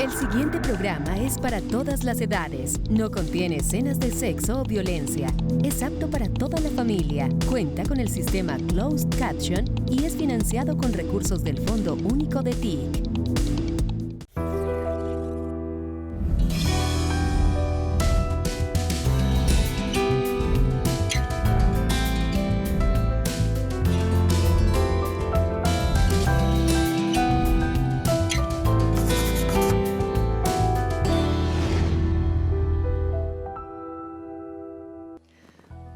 El siguiente programa es para todas las edades. No contiene escenas de sexo o violencia. Es apto para toda la familia. Cuenta con el sistema Closed Caption y es financiado con recursos del Fondo Único de TIC.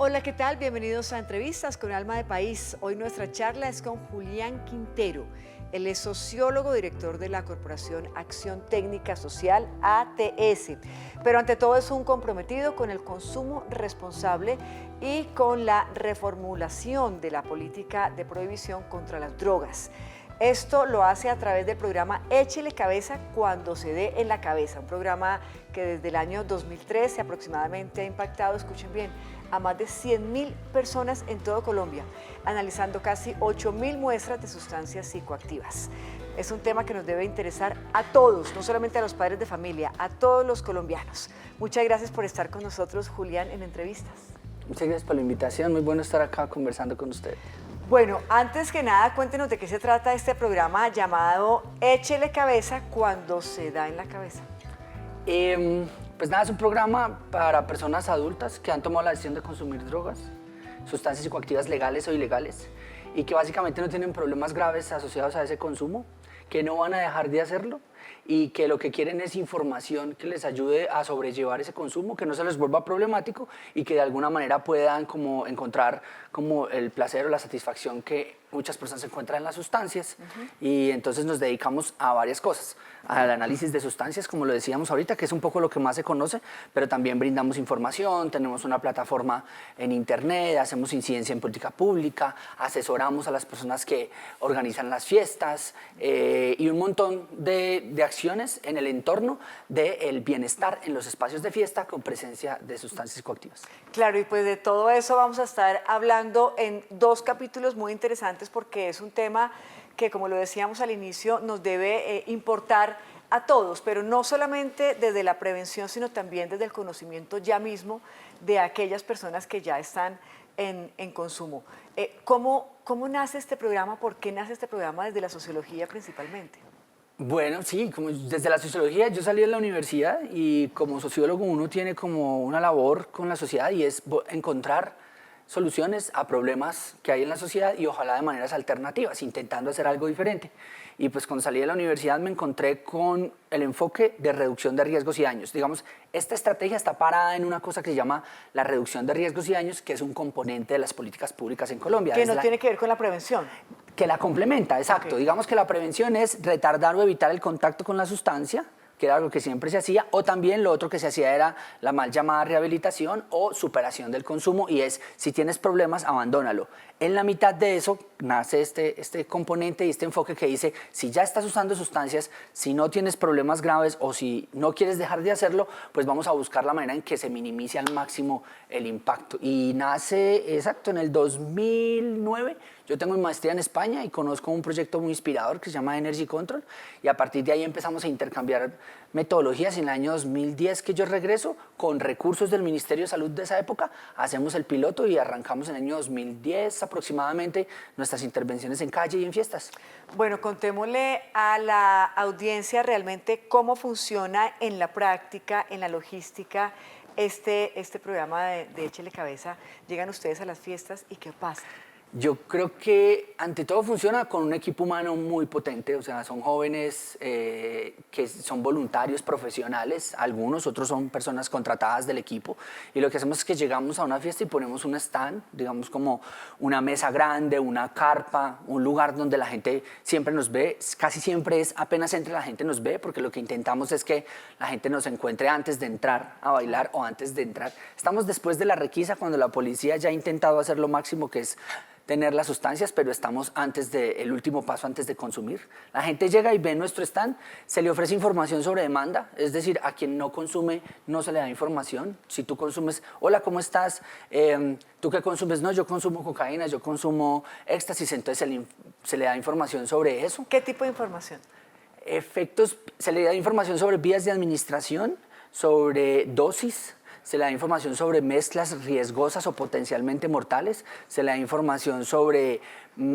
Hola, ¿qué tal? Bienvenidos a Entrevistas con Alma de País. Hoy nuestra charla es con Julián Quintero. Él es sociólogo, director de la Corporación Acción Técnica Social, ATS. Pero ante todo es un comprometido con el consumo responsable y con la reformulación de la política de prohibición contra las drogas. Esto lo hace a través del programa Échele Cabeza cuando se dé en la cabeza, un programa que desde el año 2013 aproximadamente ha impactado, escuchen bien, a más de 100.000 personas en todo Colombia, analizando casi 8.000 muestras de sustancias psicoactivas. Es un tema que nos debe interesar a todos, no solamente a los padres de familia, a todos los colombianos. Muchas gracias por estar con nosotros, Julián, en Entrevistas. Muchas gracias por la invitación, muy bueno estar acá conversando con usted. Bueno, antes que nada, cuéntenos de qué se trata este programa llamado Échele Cabeza cuando se da en la cabeza. Pues nada, es un programa para personas adultas que han tomado la decisión de consumir drogas, sustancias psicoactivas legales o ilegales, y que básicamente no tienen problemas graves asociados a ese consumo, que no van a dejar de hacerlo y que lo que quieren es información que les ayude a sobrellevar ese consumo, que no se les vuelva problemático y que de alguna manera puedan como encontrar como el placer o la satisfacción que muchas personas encuentran en las sustancias. Y entonces nos dedicamos a varias cosas, al análisis de sustancias, como lo decíamos ahorita, que es un poco lo que más se conoce, pero también brindamos información, tenemos una plataforma en internet, hacemos incidencia en política pública, asesoramos a las personas que organizan las fiestas y un montón de acciones en el entorno del bienestar en los espacios de fiesta con presencia de sustancias psicoactivas. Claro, y pues de todo eso vamos a estar hablando en dos capítulos muy interesantes porque es un tema que, como lo decíamos al inicio, nos debe importar a todos, pero no solamente desde la prevención, sino también desde el conocimiento ya mismo de aquellas personas que ya están en consumo. ¿Cómo nace este programa? ¿Por qué nace este programa desde la sociología principalmente? Bueno, sí, como desde la sociología yo salí de la universidad y como sociólogo uno tiene como una labor con la sociedad y es encontrar soluciones a problemas que hay en la sociedad y ojalá de maneras alternativas, intentando hacer algo diferente. Y pues cuando salí de la universidad me encontré con el enfoque de reducción de riesgos y daños. Digamos, esta estrategia está parada en una cosa que se llama la reducción de riesgos y daños, que es un componente de las políticas públicas en Colombia. Que no tiene que ver con la prevención. Que la complementa, exacto. Okay. Digamos que la prevención es retardar o evitar el contacto con la sustancia, que era algo que siempre se hacía, o también lo otro que se hacía era la mal llamada rehabilitación o superación del consumo, y es, si tienes problemas, abandónalo. En la mitad de eso nace este componente y este enfoque que dice, si ya estás usando sustancias, si no tienes problemas graves o si no quieres dejar de hacerlo, pues vamos a buscar la manera en que se minimice al máximo el impacto. Y nace, exacto, en el 2009, yo tengo mi maestría en España y conozco un proyecto muy inspirador que se llama Energy Control, y a partir de ahí empezamos a intercambiar metodologías. En el año 2010 que yo regreso, con recursos del Ministerio de Salud de esa época, hacemos el piloto y arrancamos en el año 2010 aproximadamente nuestras intervenciones en calle y en fiestas. Bueno, contémosle a la audiencia realmente cómo funciona en la práctica, en la logística, este programa de Échele Cabeza. Llegan ustedes a las fiestas y ¿qué pasa? Yo creo que ante todo funciona con un equipo humano muy potente, o sea, son jóvenes que son voluntarios profesionales, algunos, otros son personas contratadas del equipo, y lo que hacemos es que llegamos a una fiesta y ponemos un stand, digamos como una mesa grande, una carpa, un lugar donde la gente siempre nos ve, casi siempre es apenas entre la gente nos ve, porque lo que intentamos es que la gente nos encuentre antes de entrar a bailar o antes de entrar. Estamos después de la requisa, cuando la policía ya ha intentado hacer lo máximo, que es tener las sustancias, pero estamos antes el último paso antes de consumir. La gente llega y ve nuestro stand, se le ofrece información sobre demanda, es decir, a quien no consume no se le da información. Si tú consumes, hola, ¿cómo estás? ¿Tú qué consumes? No, yo consumo cocaína, yo consumo éxtasis, entonces se le da información sobre eso. ¿Qué tipo de información? Efectos, se le da información sobre vías de administración, sobre dosis, se le da información sobre mezclas riesgosas o potencialmente mortales, se le da información sobre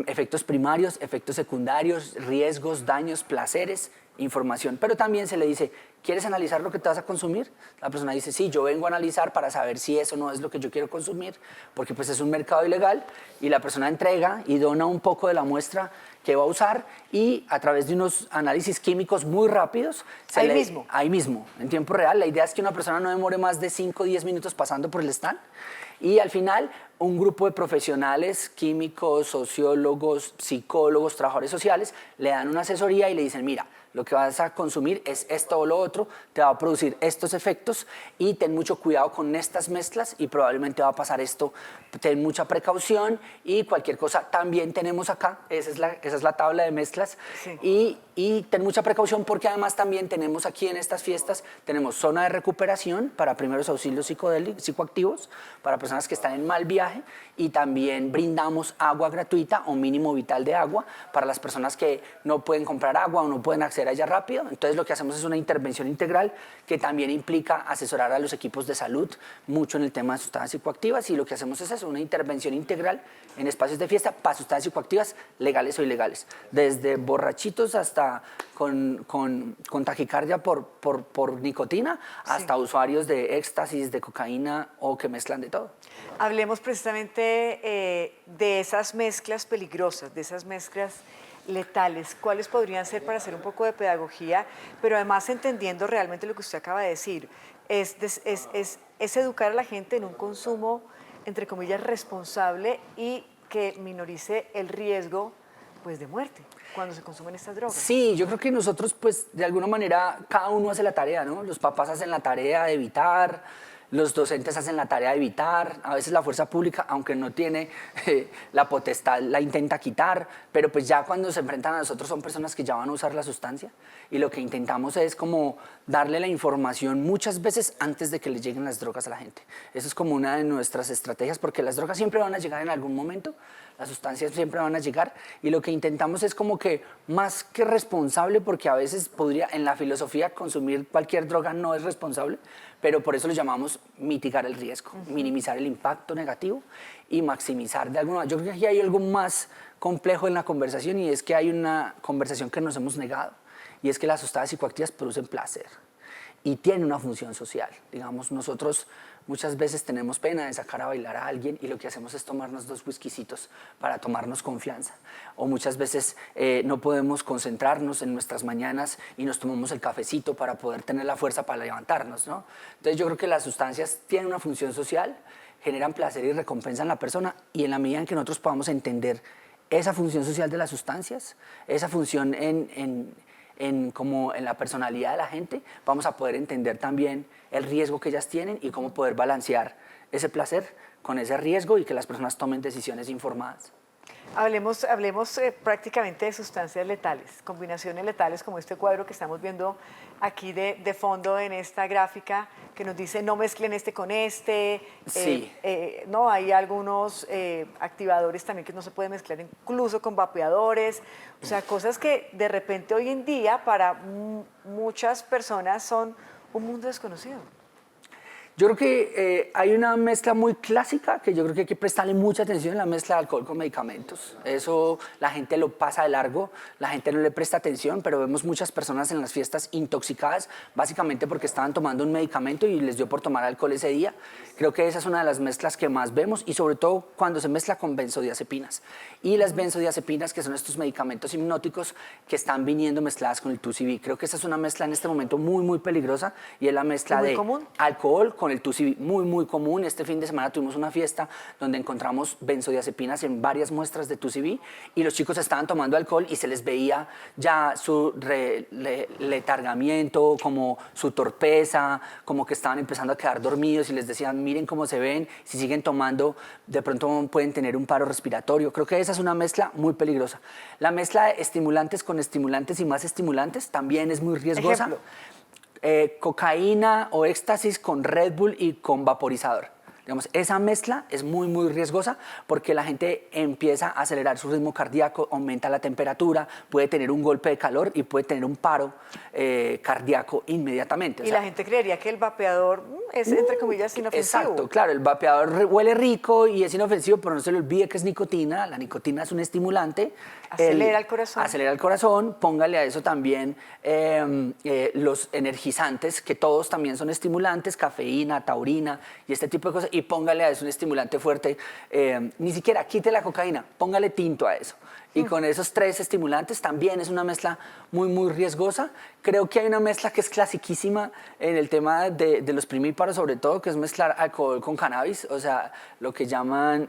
efectos primarios, efectos secundarios, riesgos, daños, placeres, información. Pero también se le dice, ¿quieres analizar lo que te vas a consumir? La persona dice, sí, yo vengo a analizar para saber si eso no es lo que yo quiero consumir, porque pues es un mercado ilegal, y la persona entrega y dona un poco de la muestra que va a usar, y a través de unos análisis químicos muy rápidos, ahí mismo, en tiempo real. La idea es que una persona no demore más de 5 o 10 minutos pasando por el stand, y al final un grupo de profesionales, químicos, sociólogos, psicólogos, trabajadores sociales, le dan una asesoría y le dicen, mira, lo que vas a consumir es esto o lo otro, te va a producir estos efectos y ten mucho cuidado con estas mezclas y probablemente va a pasar esto, ten mucha precaución y cualquier cosa también tenemos acá, esa es la tabla de mezclas, sí. Y ten mucha precaución porque además también tenemos aquí en estas fiestas, tenemos zona de recuperación para primeros auxilios psicoactivos, para personas que están en mal viaje, y también brindamos agua gratuita o mínimo vital de agua para las personas que no pueden comprar agua o no pueden acceder a ella rápido. Entonces lo que hacemos es una intervención integral que también implica asesorar a los equipos de salud mucho en el tema de sustancias psicoactivas, y lo que hacemos es eso, una intervención integral en espacios de fiesta para sustancias psicoactivas legales o ilegales, desde borrachitos hasta con taquicardia por nicotina, hasta sí, usuarios de éxtasis, de cocaína o que mezclan de todo. Hablemos precisamente de esas mezclas peligrosas, de esas mezclas letales. ¿Cuáles podrían ser para hacer un poco de pedagogía, pero además entendiendo realmente lo que usted acaba de decir? Es educar a la gente en un consumo, entre comillas, responsable y que minorice el riesgo, pues, de muerte cuando se consumen estas drogas. Sí, yo creo que nosotros, pues, de alguna manera, cada uno hace la tarea, ¿no? Los papás hacen la tarea de evitar, los docentes hacen la tarea de evitar, a veces la fuerza pública, aunque no tiene la potestad, la intenta quitar, pero pues ya cuando se enfrentan a nosotros son personas que ya van a usar la sustancia, y lo que intentamos es como darle la información muchas veces antes de que le lleguen las drogas a la gente. Eso es como una de nuestras estrategias, porque las drogas siempre van a llegar en algún momento, las sustancias siempre van a llegar, y lo que intentamos es como que más que responsable, porque a veces podría, en la filosofía, consumir cualquier droga no es responsable, pero por eso lo llamamos mitigar el riesgo, minimizar el impacto negativo y maximizar de alguna manera. Yo creo que aquí hay algo más complejo en la conversación, y es que hay una conversación que nos hemos negado, y es que las sustancias psicoactivas producen placer y tienen una función social. Digamos, nosotros muchas veces tenemos pena de sacar a bailar a alguien y lo que hacemos es tomarnos 2 whiskycitos para tomarnos confianza. O muchas veces no podemos concentrarnos en nuestras mañanas y nos tomamos el cafecito para poder tener la fuerza para levantarnos, ¿no? Entonces yo creo que las sustancias tienen una función social, generan placer y recompensan a la persona, y en la medida en que nosotros podamos entender esa función social de las sustancias, esa función como en la personalidad de la gente, vamos a poder entender también el riesgo que ellas tienen y cómo poder balancear ese placer con ese riesgo y que las personas tomen decisiones informadas. Hablemos prácticamente de sustancias letales, combinaciones letales como este cuadro que estamos viendo aquí de fondo en esta gráfica, que nos dice no mezclen este con este. Sí. No, hay algunos activadores también que no se puede mezclar incluso con vapeadores, o sea, cosas que de repente hoy en día para muchas personas son un mundo desconocido. Yo creo que hay una mezcla muy clásica que yo creo que hay que prestarle mucha atención, la mezcla de alcohol con medicamentos. Eso la gente lo pasa de largo, la gente no le presta atención, pero vemos muchas personas en las fiestas intoxicadas, básicamente porque estaban tomando un medicamento y les dio por tomar alcohol ese día. Creo que esa es una de las mezclas que más vemos, y sobre todo cuando se mezcla con benzodiazepinas. Y las benzodiazepinas, que son estos medicamentos hipnóticos que están viniendo mezcladas con el 2CB. Creo que esa es una mezcla en este momento muy, muy peligrosa, y es la mezcla de alcohol con el 2CB, muy, muy común. Este fin de semana tuvimos una fiesta donde encontramos benzodiazepinas en varias muestras de 2CB, y los chicos estaban tomando alcohol y se les veía ya su letargamiento, como su torpeza, como que estaban empezando a quedar dormidos, y les decían, miren cómo se ven, si siguen tomando, de pronto pueden tener un paro respiratorio. Creo que esa es una mezcla muy peligrosa. La mezcla de estimulantes con estimulantes y más estimulantes también es muy riesgosa. Ejemplo. Cocaína o éxtasis con Red Bull y con vaporizador. Digamos, esa mezcla es muy, muy riesgosa porque la gente empieza a acelerar su ritmo cardíaco, aumenta la temperatura, puede tener un golpe de calor y puede tener un paro cardíaco inmediatamente. Y la gente creería que el vapeador es, entre comillas, inofensivo. Exacto, claro, el vapeador huele rico y es inofensivo, pero no se le olvide que es nicotina. La nicotina es un estimulante. Acelera el corazón. Acelera el corazón. Póngale a eso también los energizantes, que todos también son estimulantes, cafeína, taurina y este tipo de cosas. Y póngale a eso un estimulante fuerte. Ni siquiera quite la cocaína, póngale tinto a eso. Y con esos 3 estimulantes también es una mezcla muy, muy riesgosa. Creo que hay una mezcla que es clasiquísima en el tema de los primíparos, sobre todo, que es mezclar alcohol con cannabis, o sea, lo que llaman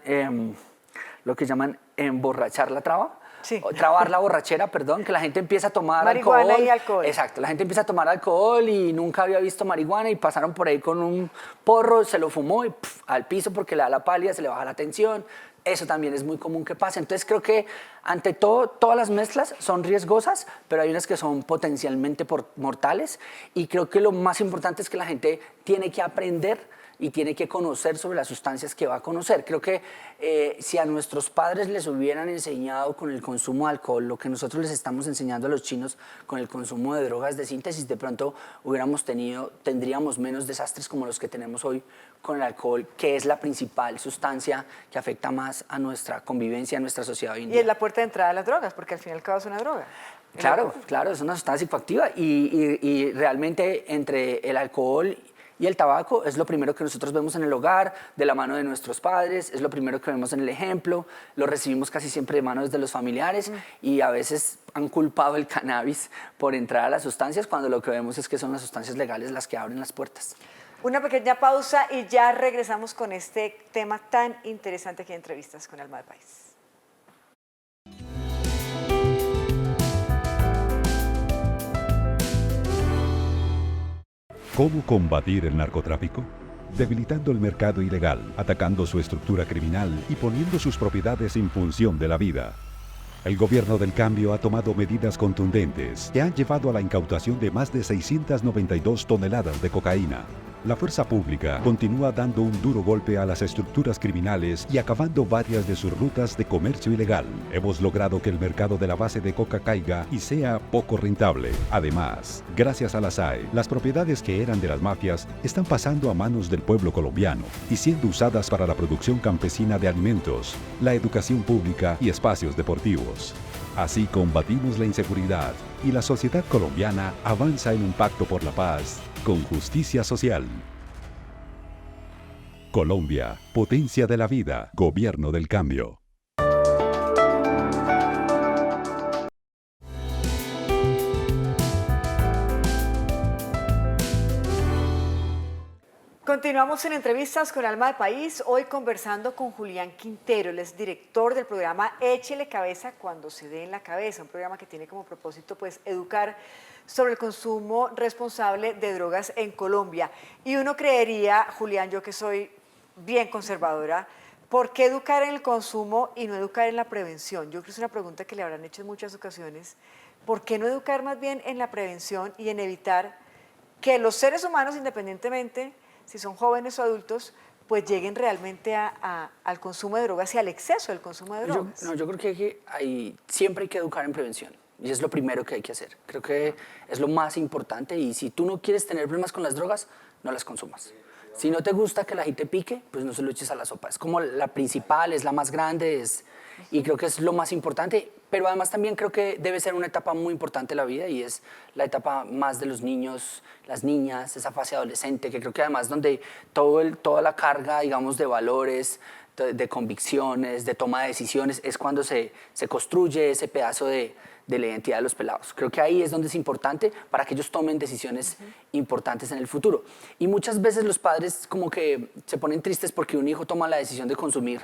emborrachar la traba. Sí. O trabar la borrachera, perdón, que la gente empieza a tomar marihuana alcohol. Y alcohol. Exacto, la gente empieza a tomar alcohol y nunca había visto marihuana y pasaron por ahí con un porro, se lo fumó y al piso porque le da la pálida, se le baja la tensión. Eso también es muy común que pase. Entonces creo que ante todo, todas las mezclas son riesgosas, pero hay unas que son potencialmente mortales y creo que lo más importante es que la gente tiene que aprender y tiene que conocer sobre las sustancias que va a conocer. Creo que si a nuestros padres les hubieran enseñado con el consumo de alcohol lo que nosotros les estamos enseñando a los chinos con el consumo de drogas de síntesis, de pronto tendríamos menos desastres como los que tenemos hoy con el alcohol, que es la principal sustancia que afecta más a nuestra convivencia, a nuestra sociedad hoy en día. Y es la puerta de entrada a las drogas, porque al fin y al cabo es una droga. Claro, claro, es una sustancia psicoactiva y realmente entre el alcohol y el tabaco es lo primero que nosotros vemos en el hogar, de la mano de nuestros padres, es lo primero que vemos en el ejemplo, lo recibimos casi siempre de manos de los familiares y a veces han culpado el cannabis por entrar a las sustancias cuando lo que vemos es que son las sustancias legales las que abren las puertas. Una pequeña pausa y ya regresamos con este tema tan interesante que hay en Entrevistas con Alma de País. ¿Cómo combatir el narcotráfico? Debilitando el mercado ilegal, atacando su estructura criminal y poniendo sus propiedades en función de la vida. El gobierno del cambio ha tomado medidas contundentes que han llevado a la incautación de más de 692 toneladas de cocaína. La fuerza pública continúa dando un duro golpe a las estructuras criminales y acabando varias de sus rutas de comercio ilegal. Hemos logrado que el mercado de la base de coca caiga y sea poco rentable. Además, gracias a la SAE, las propiedades que eran de las mafias están pasando a manos del pueblo colombiano y siendo usadas para la producción campesina de alimentos, la educación pública y espacios deportivos. Así combatimos la inseguridad y la sociedad colombiana avanza en un pacto por la paz con justicia social. Colombia, potencia de la vida, gobierno del cambio. Continuamos en Entrevistas con Alma de País, hoy conversando con Julián Quintero, él es director del programa Échele Cabeza cuando se dé en la cabeza, un programa que tiene como propósito pues educar sobre el consumo responsable de drogas en Colombia. Y uno creería, Julián, yo que soy bien conservadora, ¿por qué educar en el consumo y no educar en la prevención? Yo creo que es una pregunta que le habrán hecho en muchas ocasiones. ¿Por qué no educar más bien en la prevención y en evitar que los seres humanos, independientemente si son jóvenes o adultos, pues lleguen realmente al consumo de drogas y al exceso del consumo de drogas? Yo creo que siempre hay que educar en prevención. Y es lo primero que hay que hacer. Creo que es lo más importante y si tú no quieres tener problemas con las drogas, no las consumas. Si no te gusta que la gente pique, pues no se lo eches a la sopa. Es como la principal, es la más grande, y creo que es lo más importante. Pero además también creo que debe ser una etapa muy importante de la vida y es la etapa más de los niños, las niñas, esa fase adolescente, que creo que además donde toda la carga, digamos, de valores, de convicciones, de toma de decisiones, es cuando se construye ese pedazo de la identidad de los pelados. Creo que ahí es donde es importante para que ellos tomen decisiones importantes en el futuro. Y muchas veces los padres como que se ponen tristes porque un hijo toma la decisión de consumir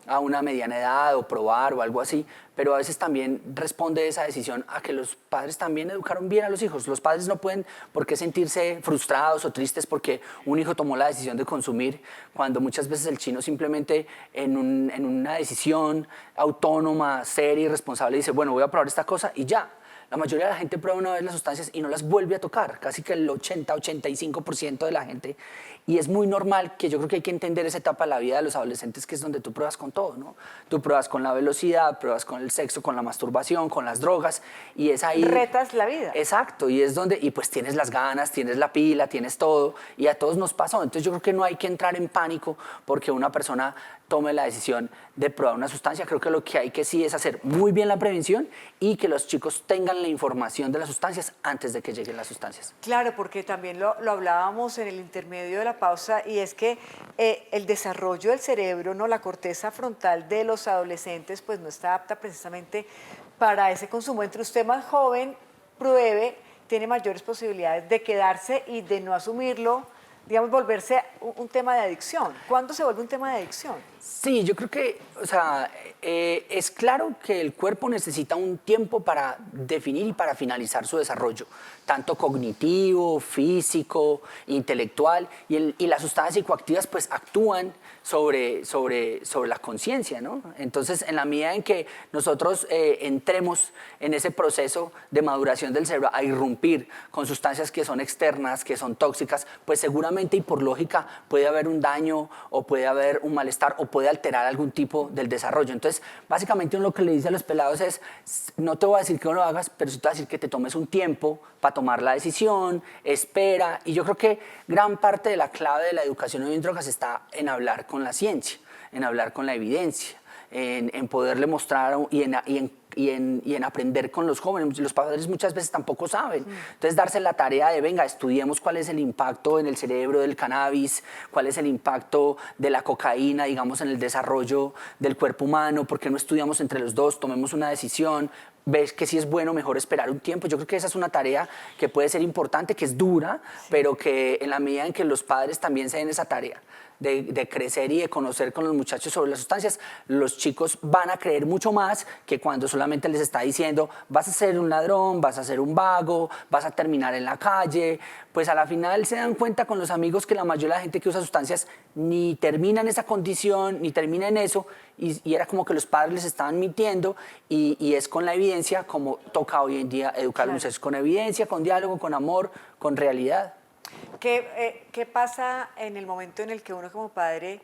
a una mediana edad o probar o algo así, pero a veces también responde esa decisión a que los padres también educaron bien a los hijos. Los padres no pueden por qué sentirse frustrados o tristes porque un hijo tomó la decisión de consumir, cuando muchas veces el chino simplemente en una decisión autónoma, seria y responsable dice, bueno, voy a probar esta cosa y ya. La mayoría de la gente prueba una vez las sustancias y no las vuelve a tocar, casi que el 80-85% de la gente. Y es muy normal, que yo creo que hay que entender esa etapa de la vida de los adolescentes, que es donde tú pruebas con todo, ¿no? Tú pruebas con la velocidad, pruebas con el sexo, con la masturbación, con las drogas, y es ahí... Retas la vida. Exacto, y es donde, y pues tienes las ganas, tienes la pila, tienes todo, y a todos nos pasó. Entonces yo creo que no hay que entrar en pánico porque una persona tome la decisión de probar una sustancia. Creo que lo que hay que sí es hacer muy bien la prevención y que los chicos tengan la información de las sustancias antes de que lleguen las sustancias. Claro, porque también lo hablábamos en el intermedio de la pausa, y es que el desarrollo del cerebro, ¿no? La corteza frontal de los adolescentes pues no está apta precisamente para ese consumo. Entre usted más joven pruebe, tiene mayores posibilidades de quedarse y de no asumirlo, digamos, volverse un tema de adicción. ¿Cuándo se vuelve un tema de adicción? Sí, yo creo que, o sea, es claro que el cuerpo necesita un tiempo para definir y para finalizar su desarrollo, tanto cognitivo, físico, intelectual, y las sustancias psicoactivas pues actúan sobre la conciencia, ¿no? Entonces, en la medida en que nosotros entremos en ese proceso de maduración del cerebro a irrumpir con sustancias que son externas, que son tóxicas, pues seguramente y por lógica puede haber un daño o puede haber un malestar o puede alterar algún tipo del desarrollo. Entonces, básicamente uno lo que le dice a los pelados es, no te voy a decir que no lo hagas, pero sí te voy a decir que te tomes un tiempo para tomar la decisión, espera. Y yo creo que gran parte de la clave de la educación en drogas está en hablar con la ciencia, en hablar con la evidencia, en poderle mostrar y en aprender con los jóvenes. Los padres muchas veces tampoco saben. Entonces, darse la tarea de, venga, estudiemos cuál es el impacto en el cerebro del cannabis, cuál es el impacto de la cocaína, digamos, en el desarrollo del cuerpo humano, por qué no estudiamos entre los dos, tomemos una decisión, ves que si es bueno, mejor esperar un tiempo. Yo creo que esa es una tarea que puede ser importante, que es dura, pero que en la medida en que los padres también se den esa tarea de crecer y de conocer con los muchachos sobre las sustancias, los chicos van a creer mucho más que cuando solamente les está diciendo, vas a ser un ladrón, vas a ser un vago, vas a terminar en la calle. Pues a la final se dan cuenta con los amigos que la mayoría de la gente que usa sustancias ni termina en esa condición, ni termina en eso, y era como que los padres les estaban mintiendo, y es con la evidencia como toca hoy en día educar a los muchachos, con evidencia, con diálogo, con amor, con realidad. ¿Qué pasa en el momento en el que uno como padre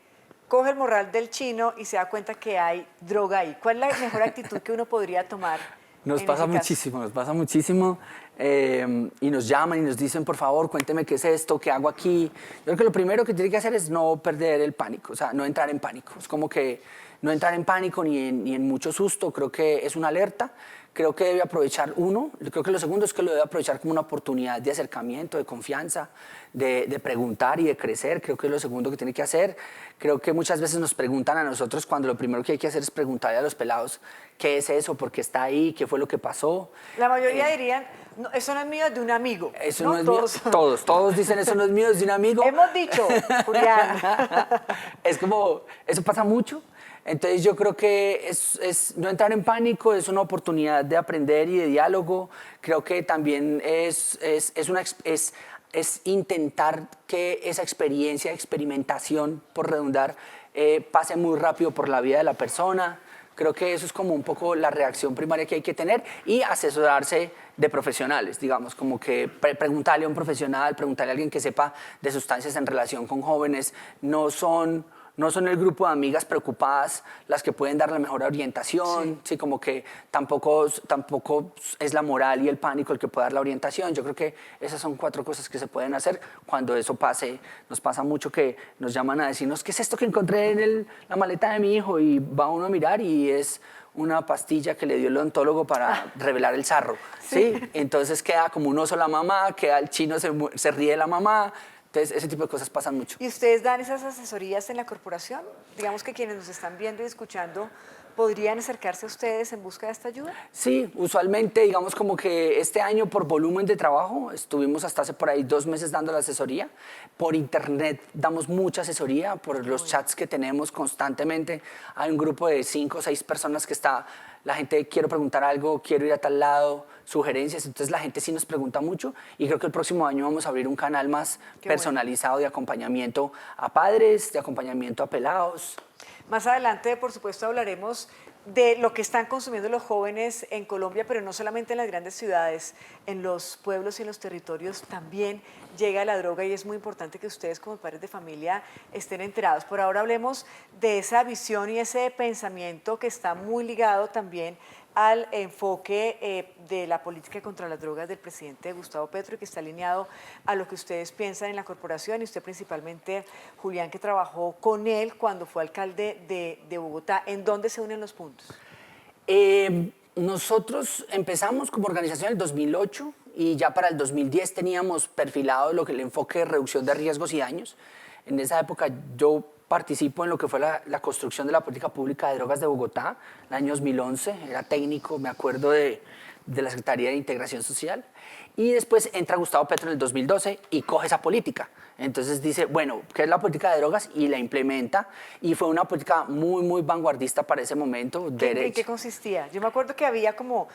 coge el morral del chino y se da cuenta que hay droga ahí? ¿Cuál es la mejor actitud que uno podría tomar? Nos pasa muchísimo, y nos llaman y nos dicen, por favor, cuénteme qué es esto, qué hago aquí. Yo creo que lo primero que tiene que hacer es no perder el pánico, o sea, no entrar en pánico. Es como que no entrar en pánico ni en mucho susto. Creo que es una alerta. Creo que debe aprovechar creo que lo segundo es que lo debe aprovechar como una oportunidad de acercamiento, de confianza, de preguntar y de crecer. Creo que es lo segundo que tiene que hacer. Creo que muchas veces nos preguntan a nosotros cuando lo primero que hay que hacer es preguntarle a los pelados qué es eso, por qué está ahí, qué fue lo que pasó. La mayoría dirían, no, eso no es mío, es de un amigo. Eso no es mío. Todos dicen, eso no es mío, es de un amigo. Hemos dicho, Julián. Es como, eso pasa mucho. Entonces yo creo que es no entrar en pánico, es una oportunidad de aprender y de diálogo. Creo que también es intentar que esa experiencia, experimentación, por redundar, pase muy rápido por la vida de la persona. Creo que eso es como un poco la reacción primaria que hay que tener, y asesorarse de profesionales, digamos, como que preguntarle a un profesional, preguntarle a alguien que sepa de sustancias en relación con jóvenes. No son el grupo de amigas preocupadas las que pueden dar la mejor orientación, sí, como que tampoco es la moral y el pánico el que puede dar la orientación. Yo creo que esas son 4 cosas que se pueden hacer cuando eso pase. Nos pasa mucho que nos llaman a decirnos, ¿qué es esto que encontré en la maleta de mi hijo? Y va uno a mirar y es una pastilla que le dio el odontólogo para revelar el sarro, ¿sí? Entonces queda como un oso la mamá, queda el chino, se ríe de la mamá. Entonces, ese tipo de cosas pasan mucho. ¿Y ustedes dan esas asesorías en la corporación? Digamos que quienes nos están viendo y escuchando, ¿podrían acercarse a ustedes en busca de esta ayuda? Sí, usualmente, digamos como que este año por volumen de trabajo, estuvimos hasta hace por ahí 2 meses dando la asesoría. Por internet damos mucha asesoría, por los chats que tenemos constantemente. Hay un grupo de 5 o 6 personas que está, la gente quiero preguntar algo, quiero ir a tal lado, sugerencias. Entonces la gente sí nos pregunta mucho, y creo que el próximo año vamos a abrir un canal más personalizado de acompañamiento a padres, de acompañamiento a pelados. Más adelante, por supuesto, hablaremos de lo que están consumiendo los jóvenes en Colombia, pero no solamente en las grandes ciudades, en los pueblos y en los territorios también llega la droga y es muy importante que ustedes como padres de familia estén enterados. Por ahora hablemos de esa visión y ese pensamiento que está muy ligado también al enfoque de la política contra las drogas del presidente Gustavo Petro y que está alineado a lo que ustedes piensan en la corporación y usted principalmente, Julián, que trabajó con él cuando fue alcalde de Bogotá. ¿En dónde se unen los puntos? Nosotros empezamos como organización en el 2008 y ya para el 2010 teníamos perfilado lo que el enfoque de reducción de riesgos y daños. En esa época yo participo en lo que fue la construcción de la política pública de drogas de Bogotá, en el año 2011, era técnico, me acuerdo de la Secretaría de Integración Social, y después entra Gustavo Petro en el 2012 y coge esa política. Entonces dice, bueno, ¿qué es la política de drogas? Y la implementa, y fue una política muy, muy vanguardista para ese momento. ¿En qué consistía? Yo me acuerdo que había como,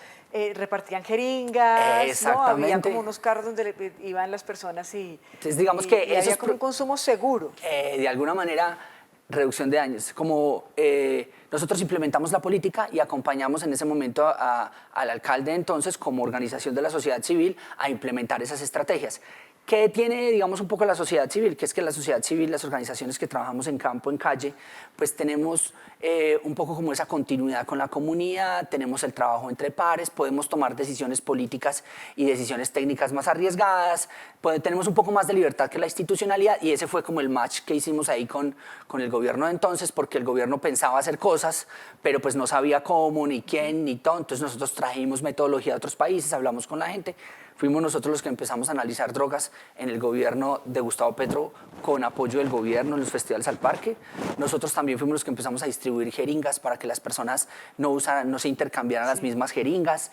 repartían jeringas, ¿no? Había como unos carros donde iban las personas y, entonces, digamos que y había como un consumo seguro. De alguna manera, reducción de daños. Como nosotros implementamos la política y acompañamos en ese momento al alcalde entonces como organización de la sociedad civil a implementar esas estrategias. ¿Qué tiene, digamos, un poco la sociedad civil? Que es que la sociedad civil, las organizaciones que trabajamos en campo, en calle, pues tenemos un poco como esa continuidad con la comunidad, tenemos el trabajo entre pares, podemos tomar decisiones políticas y decisiones técnicas más arriesgadas, tenemos un poco más de libertad que la institucionalidad y ese fue como el match que hicimos ahí con el gobierno de entonces, porque el gobierno pensaba hacer cosas, pero pues no sabía cómo, ni quién, ni todo, entonces nosotros trajimos metodología de otros países, hablamos con la gente. Fuimos nosotros los que empezamos a analizar drogas en el gobierno de Gustavo Petro con apoyo del gobierno en los festivales al parque. Nosotros también fuimos los que empezamos a distribuir jeringas para que las personas no se intercambiaran las mismas jeringas.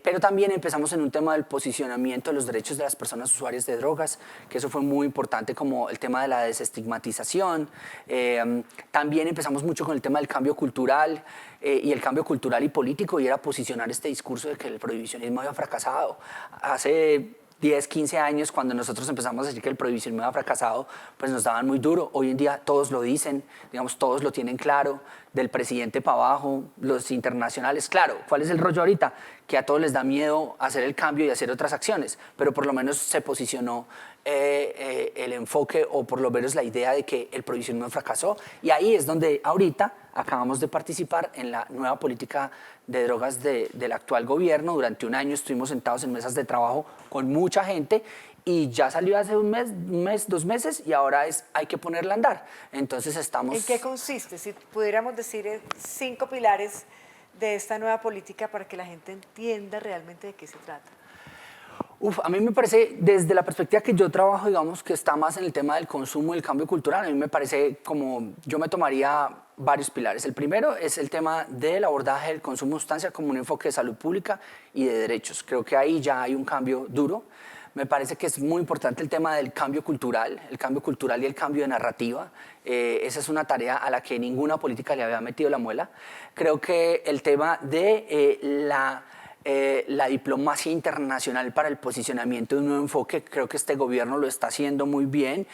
Pero también empezamos en un tema del posicionamiento de los derechos de las personas usuarias de drogas, que eso fue muy importante, como el tema de la desestigmatización. También empezamos mucho con el tema del cambio cultural y el cambio cultural y político, y era posicionar este discurso de que el prohibicionismo había fracasado. Hace 10, 15 años, cuando nosotros empezamos a decir que el prohibicionismo había fracasado, pues nos daban muy duro. Hoy en día todos lo dicen, digamos, todos lo tienen claro, del presidente para abajo, los internacionales. Claro, ¿cuál es el rollo ahorita? Que a todos les da miedo hacer el cambio y hacer otras acciones, pero por lo menos se posicionó el enfoque, o por lo menos la idea de que el prohibicionismo fracasó, y ahí es donde ahorita acabamos de participar en la nueva política de drogas del actual gobierno. Durante un año estuvimos sentados en mesas de trabajo con mucha gente y ya salió hace un mes, 2 meses, y ahora hay que ponerla a andar. Entonces estamos... ¿En qué consiste? Si pudiéramos decir 5 pilares de esta nueva política para que la gente entienda realmente de qué se trata. A mí me parece, desde la perspectiva que yo trabajo, digamos, que está más en el tema del consumo y el cambio cultural, a mí me parece como, yo me tomaría varios pilares. El primero es el tema del abordaje del consumo de sustancia como un enfoque de salud pública y de derechos. Creo que ahí ya hay un cambio duro. Me parece que es muy importante el tema del cambio cultural y el cambio de narrativa. Esa es una tarea a la que ninguna política le había metido la muela. Creo que el tema de la diplomacia internacional para el posicionamiento de un nuevo enfoque, creo que este gobierno lo está haciendo muy bien.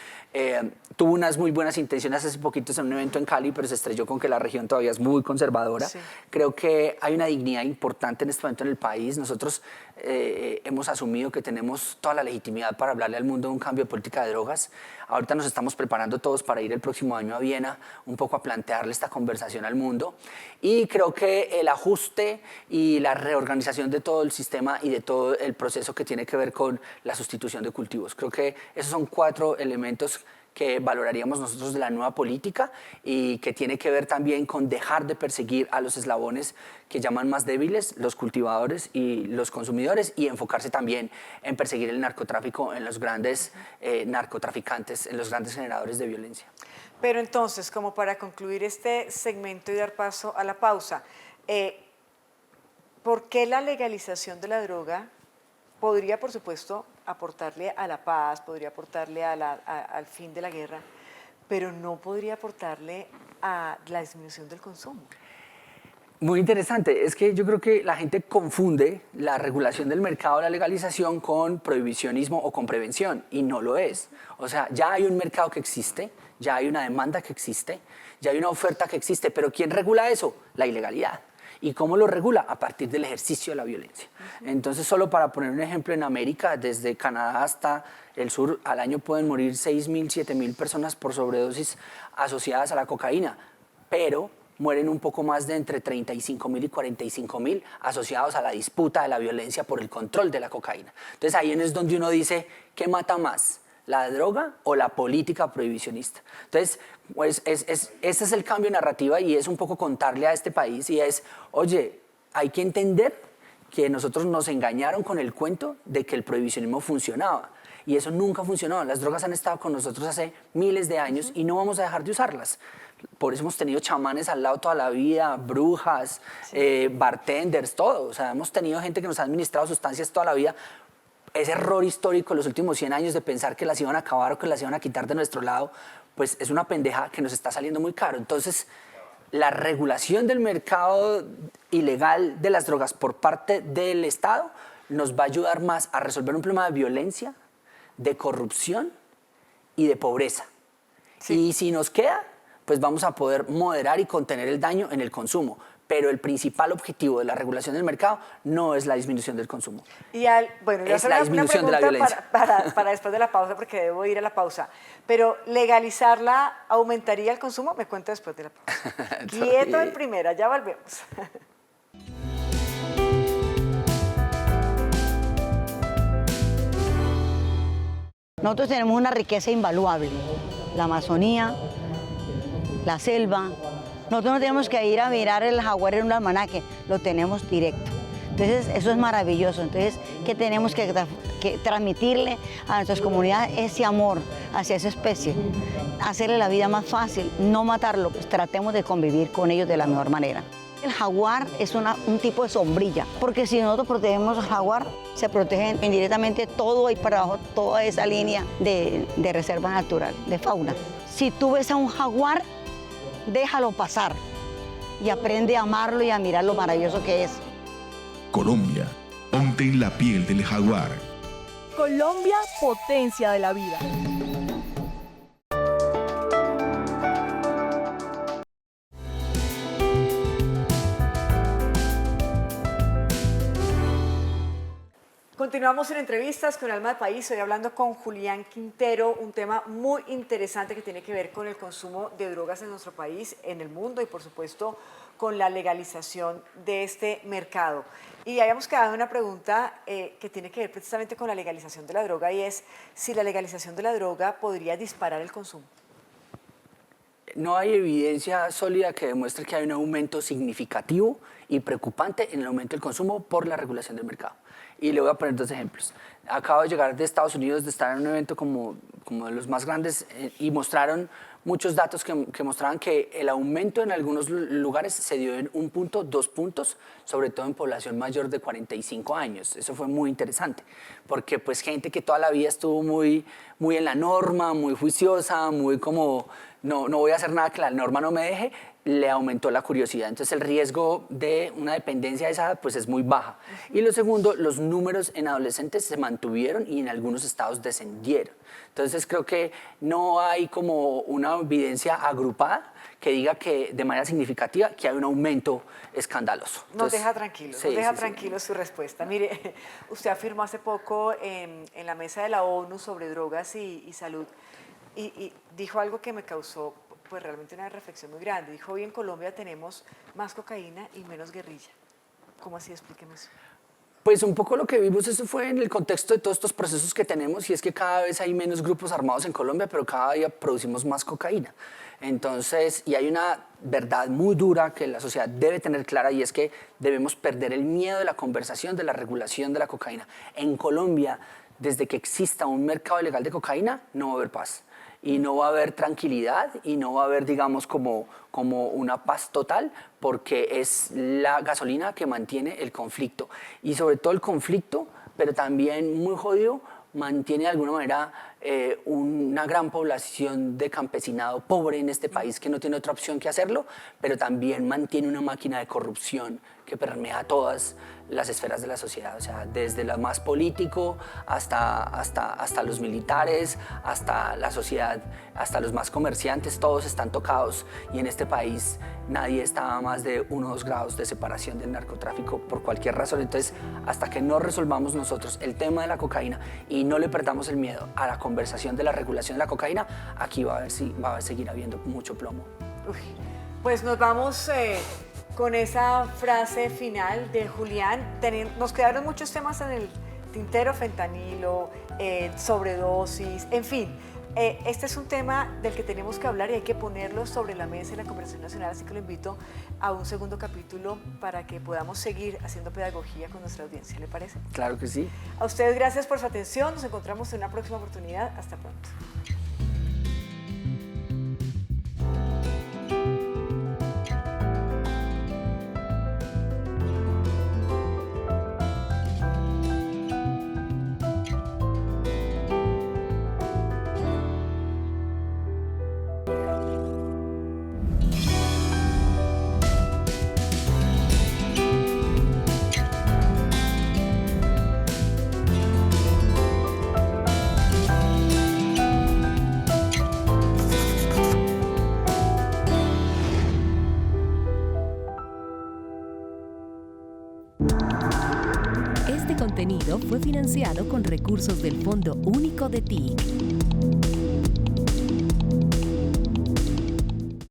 Tuvo unas muy buenas intenciones hace poquito en un evento en Cali, pero se estrelló con que la región todavía es muy conservadora. Sí. Creo que hay una dignidad importante en este momento en el país. Nosotros hemos asumido que tenemos toda la legitimidad para hablarle al mundo de un cambio de política de drogas. Ahorita nos estamos preparando todos para ir el próximo año a Viena, un poco a plantearle esta conversación al mundo. Y creo que el ajuste y la reorganización de todo el sistema y de todo el proceso que tiene que ver con la sustitución de cultivos. Creo que esos son 4 elementos que valoraríamos nosotros de la nueva política, y que tiene que ver también con dejar de perseguir a los eslabones que llaman más débiles, los cultivadores y los consumidores, y enfocarse también en perseguir el narcotráfico en los grandes narcotraficantes, en los grandes generadores de violencia. Pero entonces, como para concluir este segmento y dar paso a la pausa, ¿por qué la legalización de la droga podría, por supuesto, aportarle a la paz, podría aportarle al fin de la guerra, pero no podría aportarle a la disminución del consumo? Muy interesante. Es que yo creo que la gente confunde la regulación del mercado, la legalización, con prohibicionismo o con prevención, y no lo es. O sea, ya hay un mercado que existe, ya hay una demanda que existe, ya hay una oferta que existe, pero ¿quién regula eso? La ilegalidad. ¿Y cómo lo regula? A partir del ejercicio de la violencia. Entonces, solo para poner un ejemplo, en América, desde Canadá hasta el sur, al año pueden morir 6.000, 7.000 personas por sobredosis asociadas a la cocaína, pero mueren un poco más de entre 35.000 y 45.000 asociados a la disputa de la violencia por el control de la cocaína. Entonces ahí es donde uno dice, ¿qué mata más? ¿La droga o la política prohibicionista? Entonces, pues, este es el cambio de narrativa y es un poco contarle a este país y es, oye, hay que entender que nosotros nos engañaron con el cuento de que el prohibicionismo funcionaba. Y eso nunca ha funcionado. Las drogas han estado con nosotros hace miles de años y no vamos a dejar de usarlas. Por eso hemos tenido chamanes al lado toda la vida, brujas, bartenders, todo. O sea, hemos tenido gente que nos ha administrado sustancias toda la vida. Ese error histórico de los últimos 100 años de pensar que las iban a acabar o que las iban a quitar de nuestro lado, pues es una pendeja que nos está saliendo muy caro. Entonces, la regulación del mercado ilegal de las drogas por parte del Estado nos va a ayudar más a resolver un problema de violencia, de corrupción y de pobreza. Sí. Y si nos queda, pues vamos a poder moderar y contener el daño en el consumo. Pero el principal objetivo de la regulación del mercado no es la disminución del consumo. Bueno, es la disminución de la violencia. Para después de la pausa, porque debo ir a la pausa. Pero legalizarla aumentaría el consumo, me cuento después de la pausa. Quieto en primera, ya volvemos. Nosotros tenemos una riqueza invaluable, la Amazonía, la selva. Nosotros no tenemos que ir a mirar el jaguar en un almanaque, lo tenemos directo. Entonces, eso es maravilloso. Entonces, ¿qué tenemos que transmitirle a nuestras comunidades? Ese amor hacia esa especie, hacerle la vida más fácil, no matarlo, pues tratemos de convivir con ellos de la mejor manera. El jaguar es un tipo de sombrilla, porque si nosotros protegemos al jaguar, se protegen indirectamente todo ahí para abajo, toda esa línea de reserva natural, de fauna. Si tú ves a un jaguar, déjalo pasar y aprende a amarlo y a mirar lo maravilloso que es. Colombia, ponte en la piel del jaguar. Colombia, potencia de la vida. Continuamos en entrevistas con Alma de País, hoy hablando con Julián Quintero, un tema muy interesante que tiene que ver con el consumo de drogas en nuestro país, en el mundo y por supuesto con la legalización de este mercado. Y habíamos quedado en una pregunta que tiene que ver precisamente con la legalización de la droga y es si la legalización de la droga podría disparar el consumo. No hay evidencia sólida que demuestre que hay un aumento significativo y preocupante en el aumento del consumo por la regulación del mercado. Y le voy a poner dos ejemplos. Acabo de llegar de Estados Unidos, de estar en un evento como de los más grandes y mostraron muchos datos que mostraban que el aumento en algunos lugares se dio en 1 punto, 2 puntos, sobre todo en población mayor de 45 años. Eso fue muy interesante, porque pues gente que toda la vida estuvo muy en la norma, muy juiciosa, muy como no voy a hacer nada que la norma no me deje, le aumentó la curiosidad. Entonces el riesgo de una dependencia de esa edad pues es muy baja. Y lo segundo, los números en adolescentes se mantuvieron y en algunos estados descendieron. Entonces creo que no hay como una evidencia agrupada que diga que de manera significativa que hay un aumento escandaloso. Entonces, nos deja tranquilos, sí, nos deja tranquilos su respuesta. Mire, usted afirmó hace poco en la mesa de la ONU sobre drogas y salud y dijo algo que me causó pues realmente una reflexión muy grande. Dijo, hoy en Colombia tenemos más cocaína y menos guerrilla. ¿Cómo así? Explíqueme eso. Pues un poco lo que vimos, eso fue en el contexto de todos estos procesos que tenemos, y es que cada vez hay menos grupos armados en Colombia, pero cada día producimos más cocaína. Entonces, y hay una verdad muy dura que la sociedad debe tener clara, y es que debemos perder el miedo de la conversación de la regulación de la cocaína. En Colombia, desde que exista un mercado ilegal de cocaína, no va a haber paz. Y no va a haber tranquilidad y no va a haber, digamos, como una paz total, porque es la gasolina que mantiene el conflicto. Y sobre todo el conflicto, pero también muy jodido, mantiene de alguna manera una gran población de campesinado pobre en este país que no tiene otra opción que hacerlo, pero también mantiene una máquina de corrupción que permea todas las esferas de la sociedad, o sea, desde lo más político hasta los militares, hasta la sociedad, hasta los más comerciantes, todos están tocados, y en este país nadie está a más de 1 o 2 grados de separación del narcotráfico por cualquier razón. Entonces, hasta que no resolvamos nosotros el tema de la cocaína y no le perdamos el miedo a la conversación de la regulación de la cocaína, aquí va a seguir habiendo mucho plomo. Uy, pues nos vamos con esa frase final de Julián. Nos quedaron muchos temas en el tintero: fentanilo, sobredosis, en fin. Este es un tema del que tenemos que hablar y hay que ponerlo sobre la mesa en la conversación nacional, así que lo invito a un segundo capítulo para que podamos seguir haciendo pedagogía con nuestra audiencia. ¿Le parece? Claro que sí. A ustedes gracias por su atención. Nos encontramos en una próxima oportunidad. Hasta pronto. Este contenido fue financiado con recursos del Fondo Único de TIC.